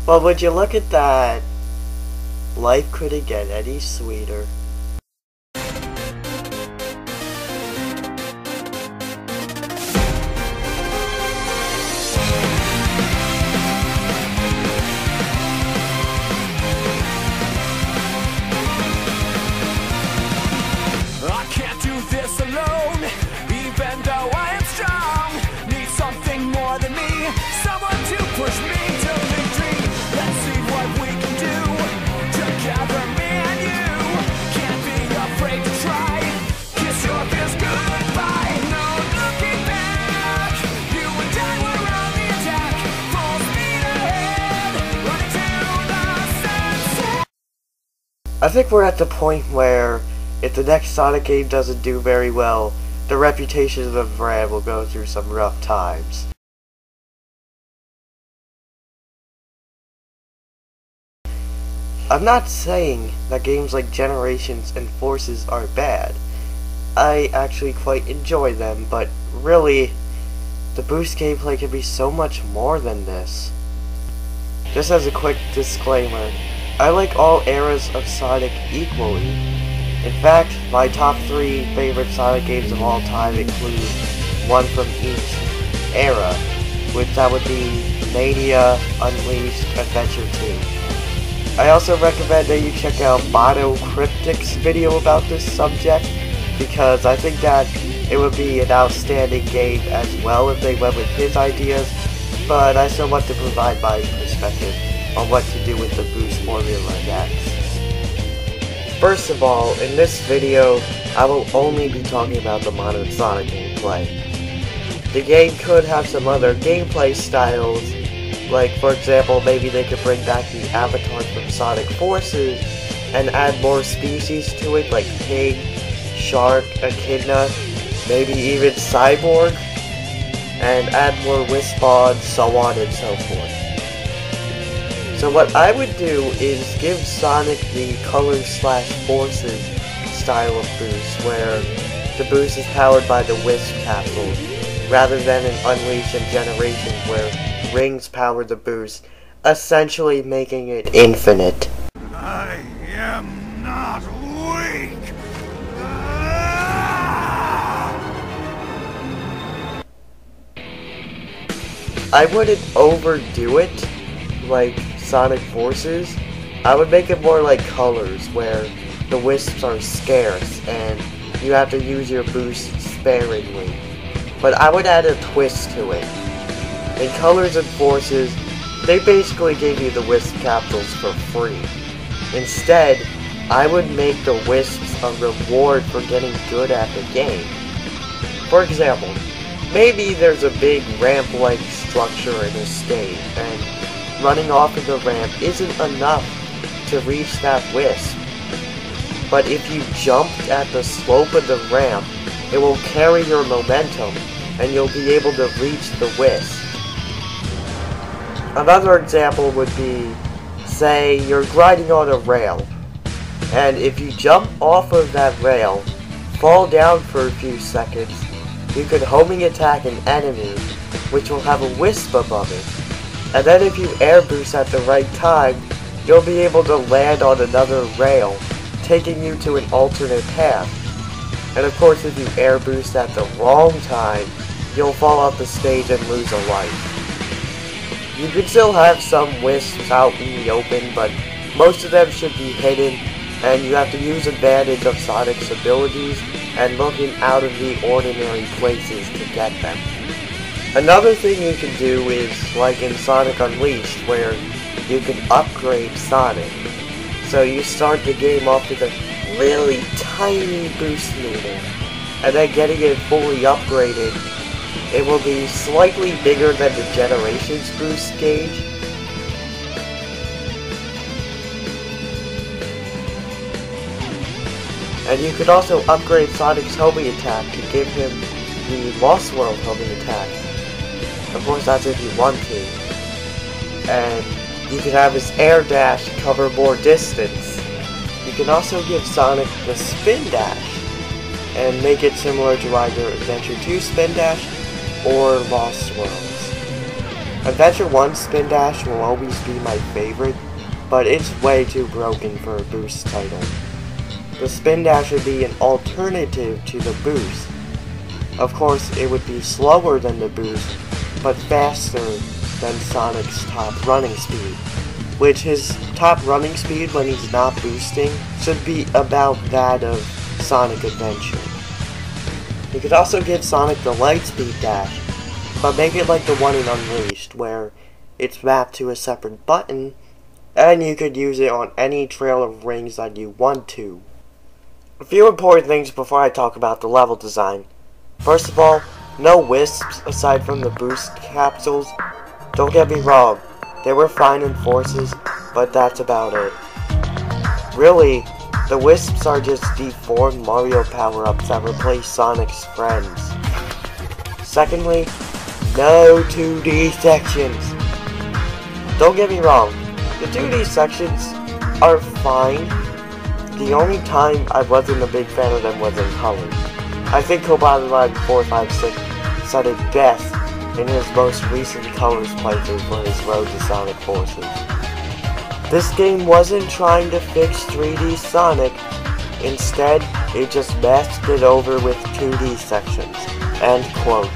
Well, would you look at that? Life couldn't get any sweeter. I can't do this alone, even though I am strong. Need something more than me, someone to push me to victory. Let's see what we can do together, me and you. Can't be afraid to try. Kiss your fears goodbye. No looking back. You and I were on the attack. Full speed ahead, running to the sunset. I think we're at the point where if the next Sonic game doesn't do very well, the reputation of the brand will go through some rough times. I'm not saying that games like Generations and Forces are bad. I actually quite enjoy them, but really, the boost gameplay can be so much more than this. Just as a quick disclaimer, I like all eras of Sonic equally. In fact, my top 3 favorite Sonic games of all time include one from each era, which that would be Mania, Unleashed, Adventure 2. I also recommend that you check out Mono Cryptic's video about this subject, because I think that it would be an outstanding game as well if they went with his ideas, but I still want to provide my perspective on what to do with the boost formula next. First of all, in this video, I will only be talking about the modern Sonic gameplay. The game could have some other gameplay styles, like for example, maybe they could bring back the avatars from Sonic Forces and add more species to it, like Pig, Shark, Echidna, maybe even Cyborg, and add more Wisp-Mods, so on and so forth. So what I would do is give Sonic the Colors/Forces style of boost, where the boost is powered by the Wisp capsule, rather than an Unleashed and Generations where rings power the boost, essentially making it infinite. I am not weak! I wouldn't overdo it like Sonic Forces. I would make it more like Colors, where the wisps are scarce and you have to use your boost sparingly. But I would add a twist to it. In Colors and Forces, they basically gave you the wisp capsules for free. Instead, I would make the wisps a reward for getting good at the game. For example, maybe there's a big ramp-like structure in a stage, and running off of the ramp isn't enough to reach that wisp. But if you jumped at the slope of the ramp, it will carry your momentum, and you'll be able to reach the wisp. Another example would be, say, you're gliding on a rail, and if you jump off of that rail, fall down for a few seconds, you could homing attack an enemy, which will have a wisp above it. And then if you air boost at the right time, you'll be able to land on another rail, taking you to an alternate path. And of course, if you air boost at the wrong time, you'll fall off the stage and lose a life. You can still have some wisps out in the open, but most of them should be hidden, and you have to use advantage of Sonic's abilities and looking out of the ordinary places to get them. Another thing you can do is, like in Sonic Unleashed, where you can upgrade Sonic. So you start the game off with a really tiny boost meter, and then getting it fully upgraded, it will be slightly bigger than the Generations boost gauge. And you could also upgrade Sonic's homing attack to give him the Lost World homing attack. Of course, that's if you want to. And you can have his air dash cover more distance. You can also give Sonic the spin dash and make it similar to either Adventure 2 spin dash or Lost Worlds. Adventure 1 Spin Dash will always be my favorite, but it's way too broken for a boost title. The Spin Dash would be an alternative to the boost. Of course, it would be slower than the boost, but faster than Sonic's top running speed, which his top running speed when he's not boosting should be about that of Sonic Adventure. You could also give Sonic the Lightspeed Dash, but make it like the one in Unleashed, where it's mapped to a separate button, and you could use it on any trail of rings that you want to. A few important things before I talk about the level design. First of all, no wisps aside from the boost capsules. Don't get me wrong, they were fine in Forces, but that's about it. Really, the wisps are just deformed Mario power-ups that replace Sonic's friends. Secondly, no 2D sections. Don't get me wrong, the 2D sections are fine. The only time I wasn't a big fan of them was in colors. I think Kobani456 said it best in his most recent Colors playthrough for his Road to Sonic Forces. This game wasn't trying to fix 3D Sonic, instead it just masked it over with 2D sections. End quote.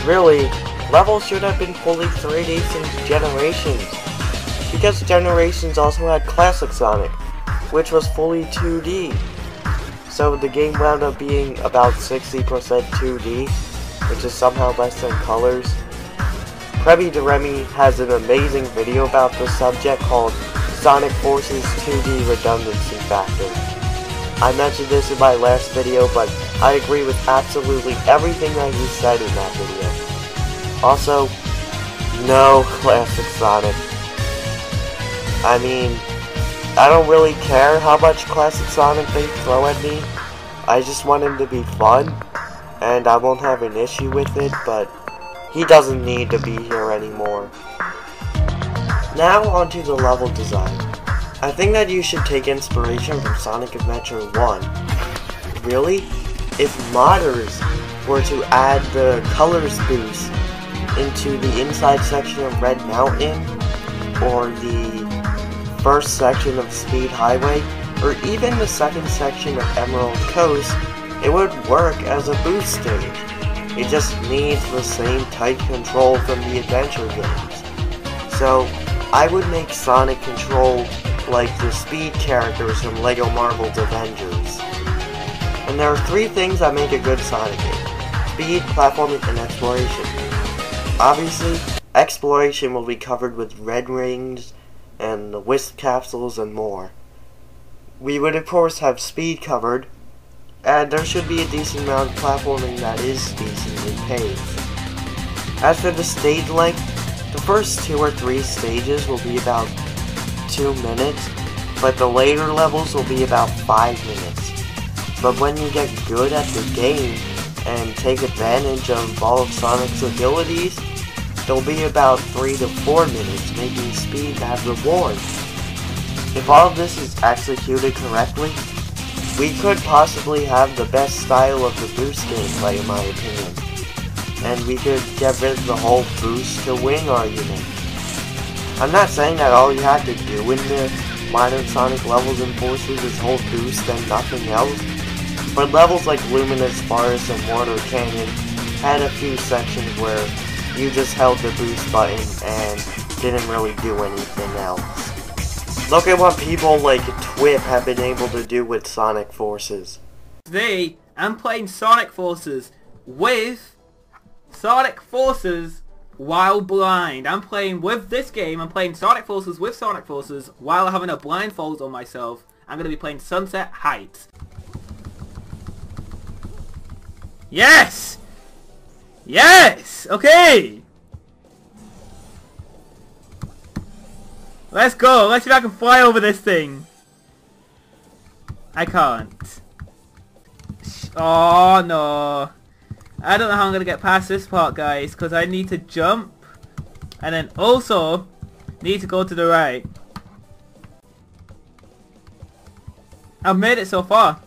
Really, levels should have been fully 3D since Generations, because Generations also had Classic Sonic, which was fully 2D. So the game wound up being about 60% 2D, which is somehow less than Colors. Prebi Doremi has an amazing video about this subject called Sonic Forces 2D Redundancy Factor. I mentioned this in my last video, but I agree with absolutely everything that he said in that video. Also, no Classic Sonic. I mean, I don't really care how much Classic Sonic they throw at me. I just want him to be fun, and I won't have an issue with it, but he doesn't need to be here anymore. Now onto the level design. I think that you should take inspiration from Sonic Adventure 1. Really? If modders were to add the colors boost into the inside section of Red Mountain, or the first section of Speed Highway, or even the second section of Emerald Coast, it would work as a boost stage. It just needs the same tight control from the adventure games. So, I would make Sonic control like the Speed characters from LEGO Marvel's Avengers. And there are 3 things that make a good Sonic game: speed, platforming, and exploration. Obviously, exploration will be covered with red rings, and the Wisp capsules, and more. We would of course have speed covered, and there should be a decent amount of platforming that is decently paved. As for the stage length, the first 2 or 3 stages will be about 2 minutes, but the later levels will be about 5 minutes. But when you get good at the game, and take advantage of all of Sonic's abilities, they'll be about 3 to 4 minutes, making speed that reward. If all of this is executed correctly, we could possibly have the best style of the boost gameplay in my opinion. And we could get rid of the whole boost to win argument. I'm not saying that all you have to do in the minor Sonic levels and Forces is hold boost and nothing else, but levels like Luminous Forest and Water Canyon had a few sections where you just held the boost button and didn't really do anything else. Look at what people like TWIP have been able to do with Sonic Forces. Today, I'm playing Sonic Forces with Sonic Forces while blind. I'm playing with this game, I'm playing Sonic Forces with Sonic Forces while having a blindfold on myself. I'm going to be playing Sunset Heights. Yes! Yes! Okay! Let's go! Let's see if I can fly over this thing. I can't. Oh no. I don't know how I'm gonna get past this part, guys, because I need to jump and then also need to go to the right. I've made it so far.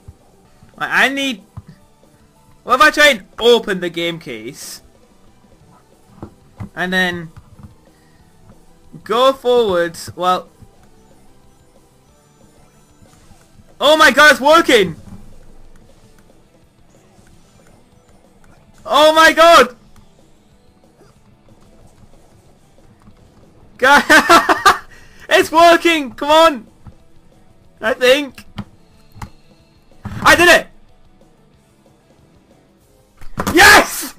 I need... What if I try and open the game case? and then go forwards. Well, oh my god, it's working! Oh my god! It's working! Come on! I think. I did it! Yes!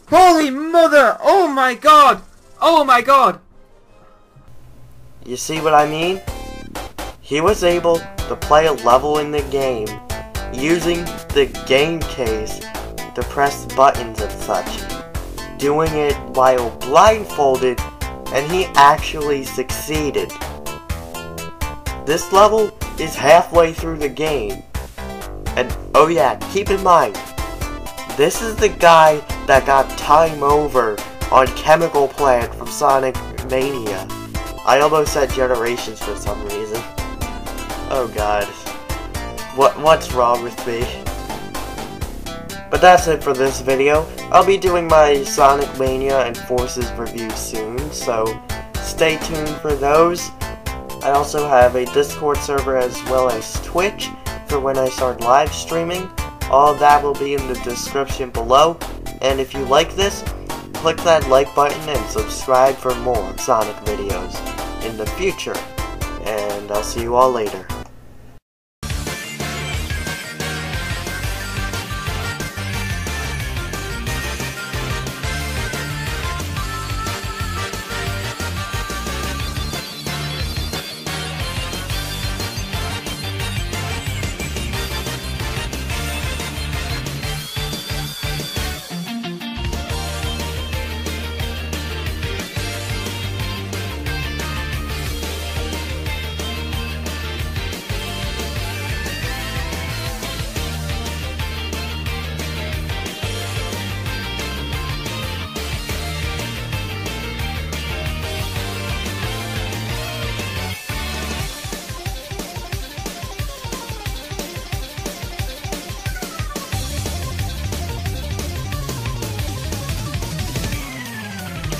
Holy mother! Oh my god! Oh my god! You see what I mean? He was able to play a level in the game using the game case to press buttons and such, doing it while blindfolded, and he actually succeeded. This level is halfway through the game, and oh yeah, keep in mind, this is the guy that got time over on Chemical Plant from Sonic Mania. I almost said Generations for some reason. Oh god. What's wrong with me? But that's it for this video. I'll be doing my Sonic Mania and Forces review soon, so stay tuned for those. I also have a Discord server as well as Twitch for when I start live streaming. All of that will be in the description below. And if you like this, click that like button and subscribe for more Sonic videos in the future. And I'll see you all later.